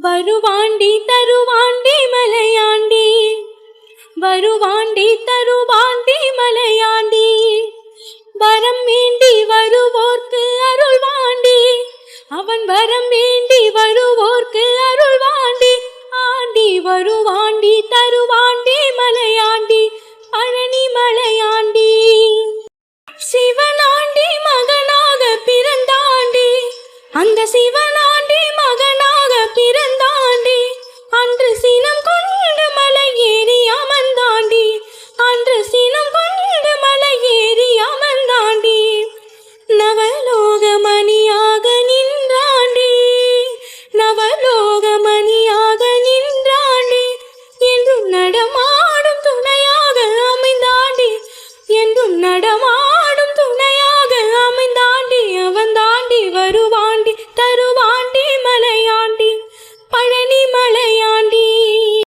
வருவாண்டி தருவாண்டி மலையாண்டி, வருவாண்டி தருவாண்டி மலையாண்டி, வரம் வேண்டி வருவோர்க்கு அருள்வாண்டி, அவன் வரம் வேண்டி வருவோர்க்கு அருள்வாண்டி, ஆண்டி வருவாண்டி தருவாண்டி